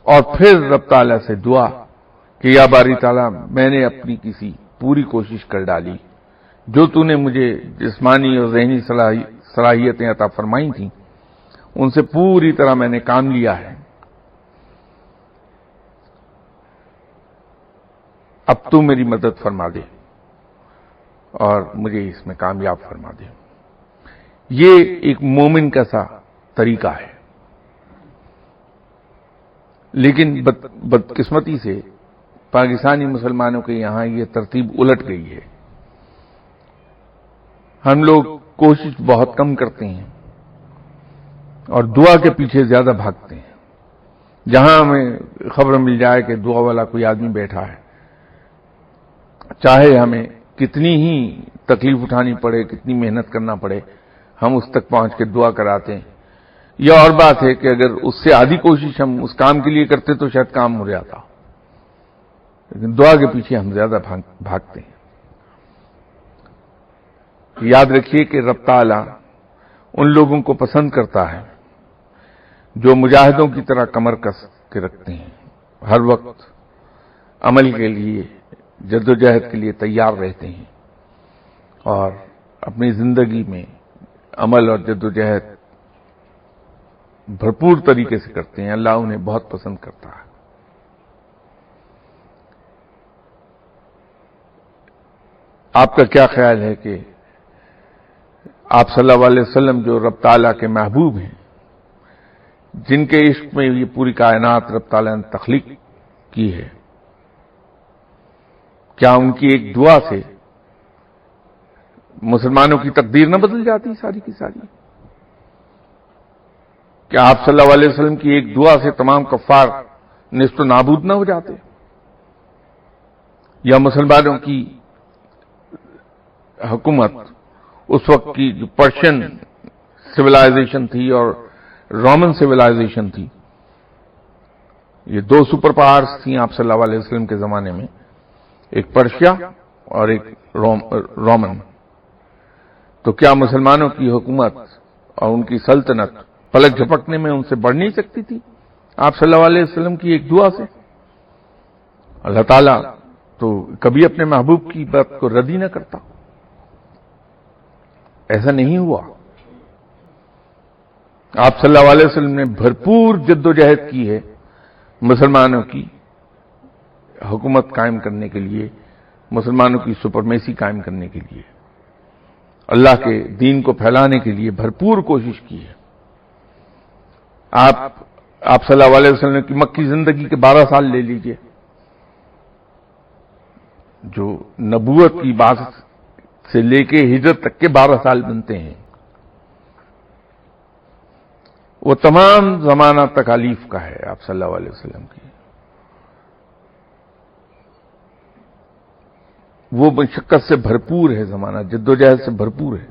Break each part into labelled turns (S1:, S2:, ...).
S1: اور پھر رب تعالیٰ سے دعا کہ یا باری تعالیٰ میں نے اپنی کسی پوری کوشش کر ڈالی، جو تو نے مجھے جسمانی اور ذہنی صلاحیتیں عطا فرمائی تھیں ان سے پوری طرح میں نے کام لیا ہے، اب تو میری مدد فرما دے اور مجھے اس میں کامیاب فرما دے۔ یہ ایک مومن کا سا طریقہ ہے، لیکن بدقسمتی سے پاکستانی مسلمانوں کے یہاں یہ ترتیب الٹ گئی ہے۔ ہم لوگ کوشش بہت کم کرتے ہیں اور دعا کے پیچھے زیادہ بھاگتے ہیں۔ جہاں ہمیں خبر مل جائے کہ دعا والا کوئی آدمی بیٹھا ہے، چاہے ہمیں کتنی ہی تکلیف اٹھانی پڑے، کتنی محنت کرنا پڑے، ہم اس تک پہنچ کے دعا کراتے ہیں۔ یہ اور بات ہے کہ اگر اس سے آدھی کوشش ہم اس کام کے لیے کرتے تو شاید کام ہو جاتا، لیکن دعا کے پیچھے ہم زیادہ بھاگتے ہیں۔ یاد رکھیے کہ رب تعالیٰ ان لوگوں کو پسند کرتا ہے جو مجاہدوں کی طرح کمر کس کے رکھتے ہیں، ہر وقت عمل کے لیے، جد و جہد کے لیے تیار رہتے ہیں اور اپنی زندگی میں عمل اور جد و جہد بھرپور طریقے سے کرتے ہیں۔ اللہ انہیں بہت پسند کرتا ہے۔ آپ کا کیا خیال ہے کہ آپ صلی اللہ علیہ وسلم جو رب تعالیٰ کے محبوب ہیں، جن کے عشق میں یہ پوری کائنات رب تعالیٰ نے تخلیق کی ہے، کیا ان کی ایک دعا سے مسلمانوں کی تقدیر نہ بدل جاتی ساری کی ساری؟ کیا آپ صلی اللہ علیہ وسلم کی ایک دعا سے تمام کفار نیست و نابود نہ ہو جاتے؟ یا مسلمانوں کی حکومت اس وقت کی جو پرشین سویلائزیشن تھی اور رومن سویلائزیشن تھی، یہ دو سپر پاورز تھیں آپ صلی اللہ علیہ وسلم کے زمانے میں، ایک پرشیا اور ایک رومن، تو کیا مسلمانوں کی حکومت اور ان کی سلطنت پلک جھپکنے میں ان سے بڑھ نہیں سکتی تھی آپ صلی اللہ علیہ وسلم کی ایک دعا سے؟ اللہ تعالیٰ تو کبھی اپنے محبوب کی بات کو رد ہی نہ کرتا، ایسا نہیں ہوا۔ آپ صلی اللہ علیہ وسلم نے بھرپور جد و جہد کی ہے مسلمانوں کی حکومت قائم کرنے کے لیے، مسلمانوں کی سپرمیسی قائم کرنے کے لیے، اللہ کے دین کو پھیلانے کے لیے بھرپور کوشش کی ہے۔ آپ صلی اللہ علیہ وسلم کی مکی زندگی کے 12 سال لے لیجئے، جو نبوت کی بات سے لے کے ہجرت تک کے 12 سال بنتے ہیں، وہ تمام زمانہ تکالیف کا ہے آپ صلی اللہ علیہ وسلم کی۔ وہ مشقت سے بھرپور ہے زمانہ، جد و جہد سے بھرپور ہے۔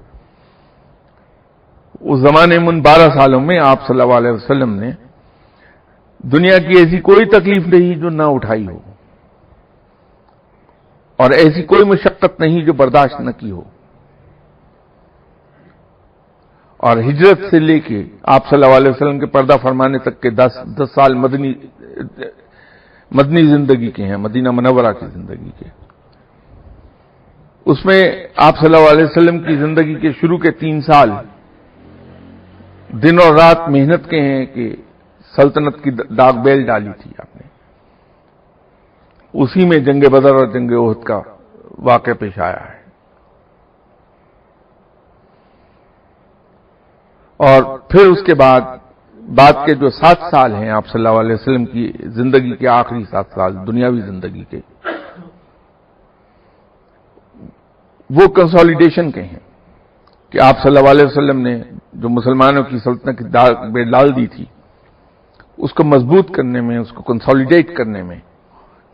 S1: اس زمانے میں ان 12 سالوں میں آپ صلی اللہ علیہ وسلم نے دنیا کی ایسی کوئی تکلیف نہیں جو نہ اٹھائی ہو، اور ایسی کوئی مشقت نہیں جو برداشت نہ کی ہو۔ اور ہجرت سے لے کے آپ صلی اللہ علیہ وسلم کے پردہ فرمانے تک کے 10 سال مدنی زندگی کے ہیں، مدینہ منورہ کی زندگی کے۔ اس میں آپ صلی اللہ علیہ وسلم کی زندگی کے شروع کے 3 سال دن اور رات محنت کے ہیں کہ سلطنت کی داغ بیل ڈالی تھی آپ نے۔ اسی میں جنگ بدر اور جنگ احد کا واقعہ پیش آیا ہے، اور پھر اس کے بعد کے جو 7 سال ہیں آپ صلی اللہ علیہ وسلم کی زندگی کے آخری 7 سال دنیاوی زندگی کے، وہ کنسالیڈیشن کے ہیں کہ آپ صلی اللہ علیہ وسلم نے جو مسلمانوں کی سلطنت کی داغ بیل ڈال دی تھی، اس کو مضبوط کرنے میں، اس کو کنسالیڈیٹ کرنے میں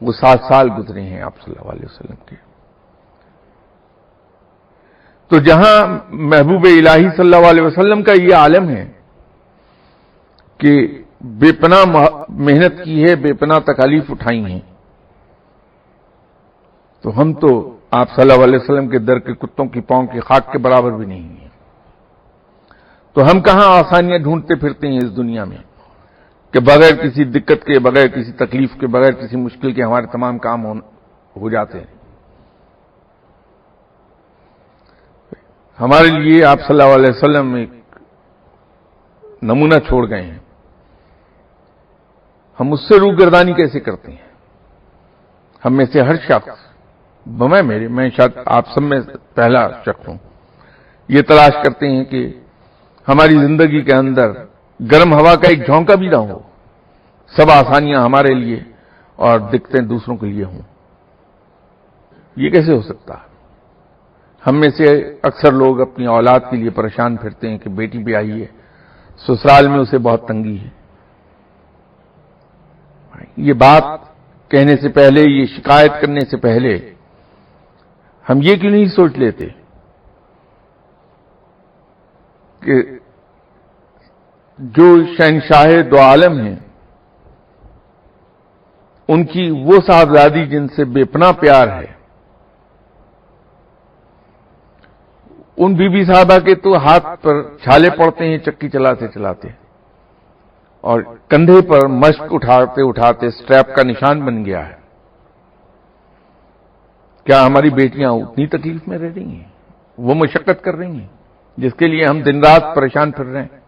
S1: وہ 7 سال گزرے ہیں آپ صلی اللہ علیہ وسلم کے۔ تو جہاں محبوب الہی صلی اللہ علیہ وسلم کا یہ عالم ہے کہ بے پناہ محنت کی ہے، بے پناہ تکالیف اٹھائی ہیں، تو ہم تو آپ صلی اللہ علیہ وسلم کے در کے کتوں کی پاؤں کی خاک کے برابر بھی نہیں ہیں۔ تو ہم کہاں آسانیاں ڈھونڈتے پھرتے ہیں اس دنیا میں کہ بغیر کسی دقت کے، بغیر کسی تکلیف کے، بغیر کسی مشکل کے ہمارے تمام کام ہو جاتے ہیں۔ ہمارے لیے آپ صلی اللہ علیہ وسلم ایک نمونہ چھوڑ گئے ہیں، ہم اس سے روگردانی کیسے کرتے ہیں؟ ہم میں سے ہر شخص، میں شاید آپ سب میں پہلا شخص ہوں، یہ تلاش کرتے ہیں کہ ہماری زندگی کے اندر گرم ہوا کا ایک جھونکا بھی نہ ہو، سب آسانیاں ہمارے لیے اور دقتیں دوسروں کے لیے ہوں۔ یہ کیسے ہو سکتا ہے؟ ہم میں سے اکثر لوگ اپنی اولاد کے لیے پریشان پھرتے ہیں کہ بیٹی بھی آئی ہے، سسرال میں اسے بہت تنگی ہے۔ یہ بات کہنے سے پہلے، یہ شکایت کرنے سے پہلے ہم یہ کیوں نہیں سوچ لیتے کہ جو شہنشاہ دو عالم ہیں، ان کی وہ صاحبزادی جن سے بے پناہ پیار ہے، ان بی بی صاحبہ کے تو ہاتھ پر چھالے پڑتے ہیں چکی چلاتے چلاتے، اور کندھے پر مشق اٹھاتے اٹھاتے سٹریپ کا نشان بن گیا ہے۔ کیا ہماری بیٹیاں اتنی تکلیف میں رہ رہی ہیں؟ وہ مشقت کر رہی ہیں جس کے لیے ہم دن رات پریشان پھر رہے ہیں،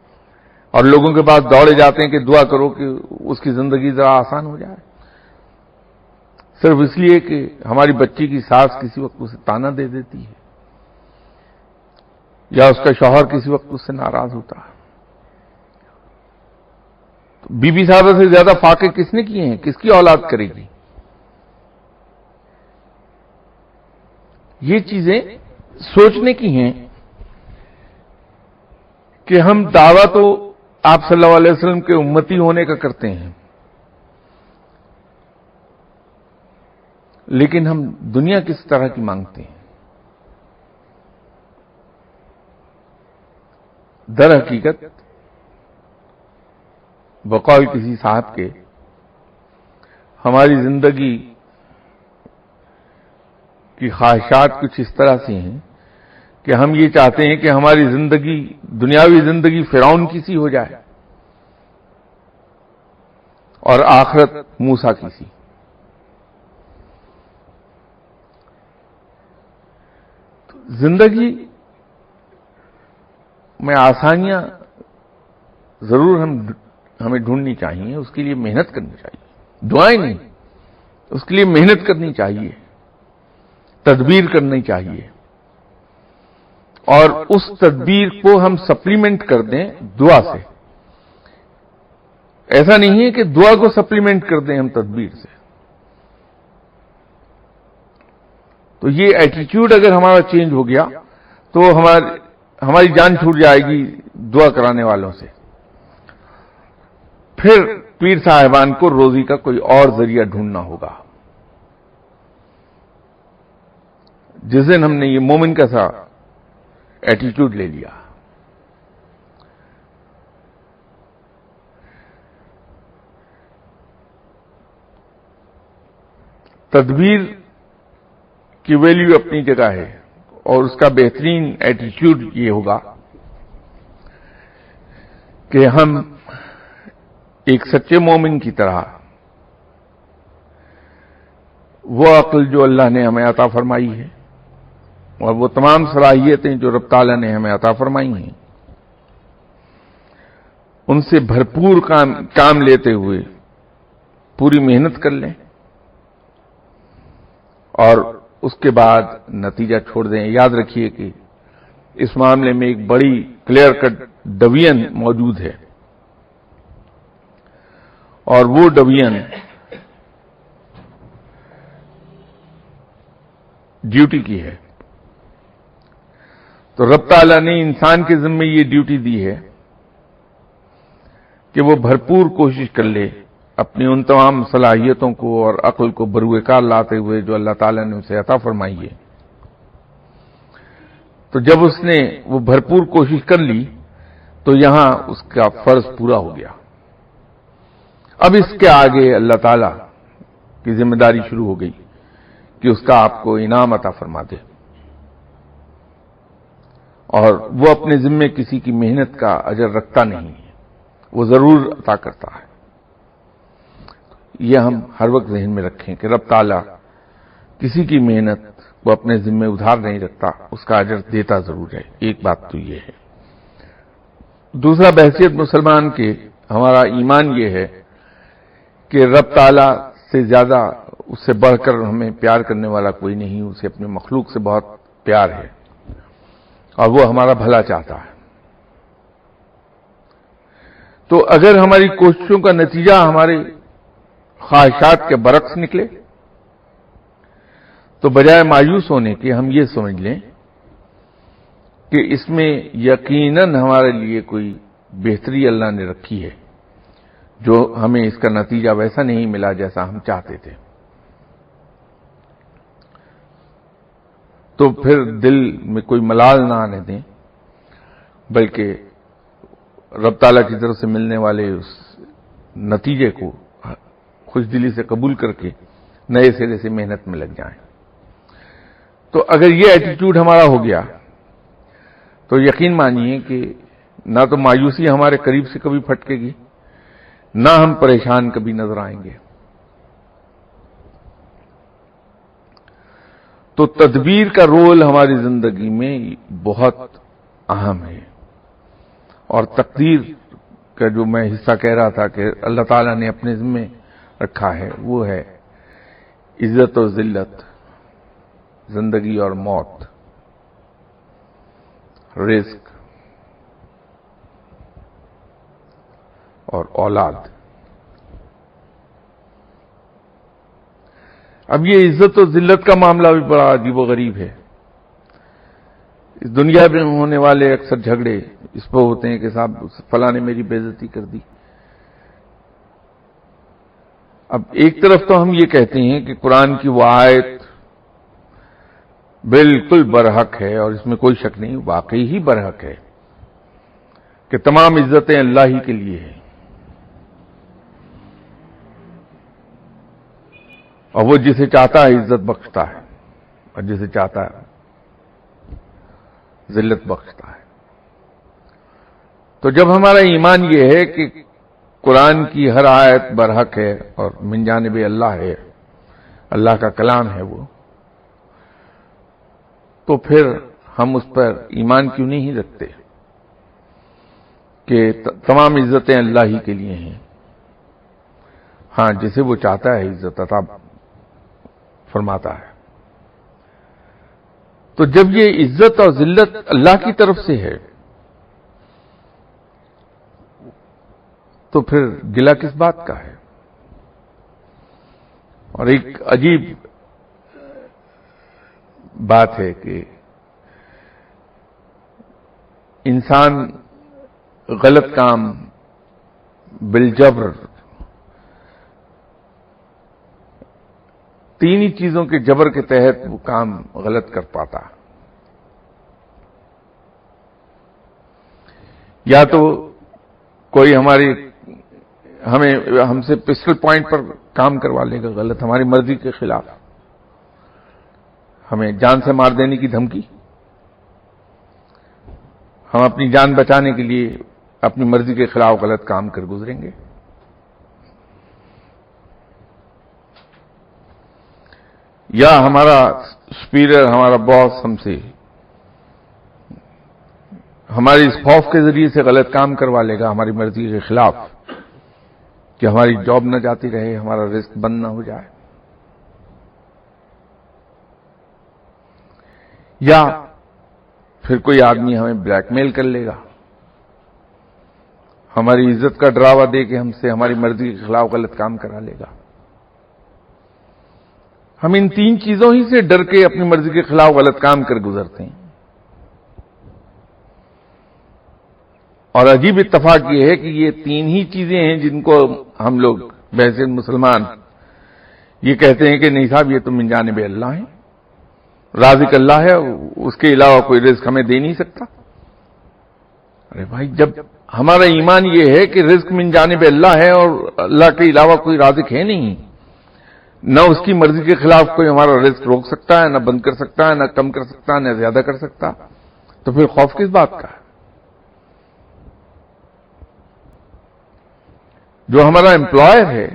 S1: اور لوگوں کے پاس دوڑے جاتے ہیں کہ دعا کرو کہ اس کی زندگی ذرا آسان ہو جائے، صرف اس لیے کہ ہماری بچی کی ساس کسی وقت اسے تانا دے دیتی ہے، یا اس کا شوہر کسی وقت اس سے ناراض ہوتا ہے۔ بی بی صاحبہ سے زیادہ فاقے کس نے کیے ہیں؟ کس کی اولاد کرے گی؟ یہ چیزیں سوچنے کی ہیں کہ ہم دعویٰ تو آپ صلی اللہ علیہ وسلم کے امتی ہونے کا کرتے ہیں، لیکن ہم دنیا کس طرح کی مانگتے ہیں؟ در حقیقت بقول کسی صاحب کے، ہماری زندگی کی خواہشات کچھ اس طرح سے ہیں کہ ہم یہ چاہتے ہیں کہ ہماری زندگی، دنیاوی زندگی فرعون کی سی ہو جائے اور آخرت موسیٰ کی سی۔ زندگی میں آسانیاں ضرور ہمیں ڈھونڈنی چاہیے، اس کے لیے محنت کرنی چاہیے، دعائیں نہیں، اس کے لیے محنت کرنی چاہیے، تدبیر کرنی چاہیے، اور اس تدبیر کو ہم سپلیمنٹ کر دیں دعا سے۔ ایسا نہیں ہے کہ دعا کو سپلیمنٹ کر دیں ہم تدبیر سے۔ تو یہ ایٹیٹیوڈ اگر ہمارا چینج ہو گیا تو ہماری جان چھوٹ جائے گی دعا کرانے والوں سے۔ پھر پیر صاحبان کو روزی کا کوئی اور ذریعہ ڈھونڈنا ہوگا۔ جس دن ہم نے یہ مومن کا سا ایٹیٹیوڈ لے لیا، تدبیر کی ویلیو اپنی جگہ ہے، اور اس کا بہترین ایٹیٹیوڈ یہ ہوگا کہ ہم ایک سچے مومن کی طرح وہ عقل جو اللہ نے ہمیں عطا فرمائی ہے، اور وہ تمام صلاحیتیں جو رب تعالیٰ نے ہمیں عطا فرمائی ہیں، ان سے بھرپور کام لیتے ہوئے پوری محنت کر لیں، اور اس کے بعد نتیجہ چھوڑ دیں۔ یاد رکھیے کہ اس معاملے میں ایک بڑی کلیئر کٹ ڈویژن موجود ہے، اور وہ ڈویژن ڈیوٹی کی ہے۔ تو رب تعالیٰ نے انسان کے ذمہ یہ ڈیوٹی دی ہے کہ وہ بھرپور کوشش کر لے اپنی ان تمام صلاحیتوں کو اور عقل کو بروئے کار لاتے ہوئے جو اللہ تعالیٰ نے اسے عطا فرمائی ہے۔ تو جب اس نے وہ بھرپور کوشش کر لی تو یہاں اس کا فرض پورا ہو گیا۔ اب اس کے آگے اللہ تعالیٰ کی ذمہ داری شروع ہو گئی کہ اس کا آپ کو انعام عطا فرما دے، اور وہ اپنے ذمے کسی کی محنت کا اجر رکھتا نہیں ہے، وہ ضرور عطا کرتا ہے۔ یہ ہم ہر وقت ذہن میں رکھیں کہ رب تعالیٰ کسی کی محنت کو اپنے ذمہ ادھار نہیں رکھتا، اس کا اجر دیتا ضرور ہے. ایک بات تو یہ ہے. دوسرا، بحیثیت مسلمان کے ہمارا ایمان یہ ہے کہ رب تعالیٰ سے زیادہ، اس سے بڑھ کر ہمیں پیار کرنے والا کوئی نہیں. اسے اپنے مخلوق سے بہت پیار ہے اور وہ ہمارا بھلا چاہتا ہے. تو اگر ہماری کوششوں کا نتیجہ ہمارے خواہشات کے برعکس نکلے تو بجائے مایوس ہونے کے ہم یہ سمجھ لیں کہ اس میں یقیناً ہمارے لیے کوئی بہتری اللہ نے رکھی ہے، جو ہمیں اس کا نتیجہ ویسا نہیں ملا جیسا ہم چاہتے تھے. تو پھر دل میں کوئی ملال نہ آنے دیں، بلکہ رب تعالیٰ کی طرف سے ملنے والے اس نتیجے کو خوش دلی سے قبول کر کے نئے سرے سے محنت میں لگ جائیں. تو اگر یہ ایٹیٹیوڈ ہمارا ہو گیا تو یقین مانیے کہ نہ تو مایوسی ہمارے قریب سے کبھی پھٹکے گی، نہ ہم پریشان کبھی نظر آئیں گے. تو تدبیر کا رول ہماری زندگی میں بہت اہم ہے. اور تقدیر کا جو میں حصہ کہہ رہا تھا کہ اللہ تعالیٰ نے اپنے ذمہ رکھا ہے، وہ ہے عزت و ذلت، زندگی اور موت، رزق اور اولاد. اب یہ عزت و ذلت کا معاملہ بھی بڑا عجیب و غریب ہے. اس دنیا میں ہونے والے اکثر جھگڑے اس پہ ہوتے ہیں کہ صاحب فلاں نے میری بے عزتی کر دی. اب ایک طرف تو ہم یہ کہتے ہیں کہ قرآن کی وہ آیت بالکل برحق ہے اور اس میں کوئی شک نہیں، واقعی ہی برحق ہے کہ تمام عزتیں اللہ ہی کے لیے ہیں، اور وہ جسے چاہتا ہے عزت بخشتا ہے اور جسے چاہتا ہے ذلت بخشتا ہے. تو جب ہمارا ایمان یہ ہے کہ قرآن کی ہر آیت برحق ہے اور من جانب اللہ ہے، اللہ کا کلام ہے وہ، تو پھر ہم اس پر ایمان کیوں نہیں رکھتے کہ تمام عزتیں اللہ ہی کے لیے ہیں. ہاں، جسے وہ چاہتا ہے عزت عطا فرماتا ہے. تو جب یہ عزت اور ذلت اللہ کی طرف سے ہے تو پھر گلہ کس بات کا ہے؟ اور ایک عجیب بات ہے کہ انسان غلط کام بالجبر، تین ہی چیزوں کے جبر کے تحت وہ کام غلط کر پاتا. یا تو کوئی ہم سے پسٹل پوائنٹ پر کام کروا لے گا غلط، ہماری مرضی کے خلاف، ہمیں جان سے مار دینے کی دھمکی. ہم اپنی جان بچانے کے لیے اپنی مرضی کے خلاف غلط کام کر گزریں گے. یا ہمارا سپیریئر، ہمارا باس ہم سے ہماری اس خوف کے ذریعے سے غلط کام کروا لے گا ہماری مرضی کے خلاف کہ ہماری جاب نہ جاتی رہے، ہمارا رزق بند نہ ہو جائے. یا پھر کوئی آدمی ہمیں بلیک میل کر لے گا، ہماری عزت کا ڈراوا دے کے ہم سے ہماری مرضی کے خلاف غلط کام کرا لے گا. ہم ان تین چیزوں ہی سے ڈر کے اپنی مرضی کے خلاف غلط کام کر گزرتے ہیں. اور عجیب اتفاق یہ ہے کہ یہ تین ہی چیزیں ہیں جن کو ہم لوگ بحیثیت مسلمان یہ کہتے ہیں کہ نہیں صاحب یہ تو من جانب اللہ ہے، رازق اللہ ہے، اس کے علاوہ کوئی رزق ہمیں دے نہیں سکتا. ارے بھائی، جب ہمارا ایمان یہ ہے کہ رزق من جانب اللہ ہے اور اللہ کے علاوہ کوئی رازق ہے نہیں، نہ اس کی مرضی کے خلاف کوئی ہمارا رزق روک سکتا ہے، نہ بند کر سکتا ہے، نہ کم کر سکتا ہے، نہ زیادہ کر سکتا، تو پھر خوف کس بات کا ہے؟ جو ہمارا امپلائر ہے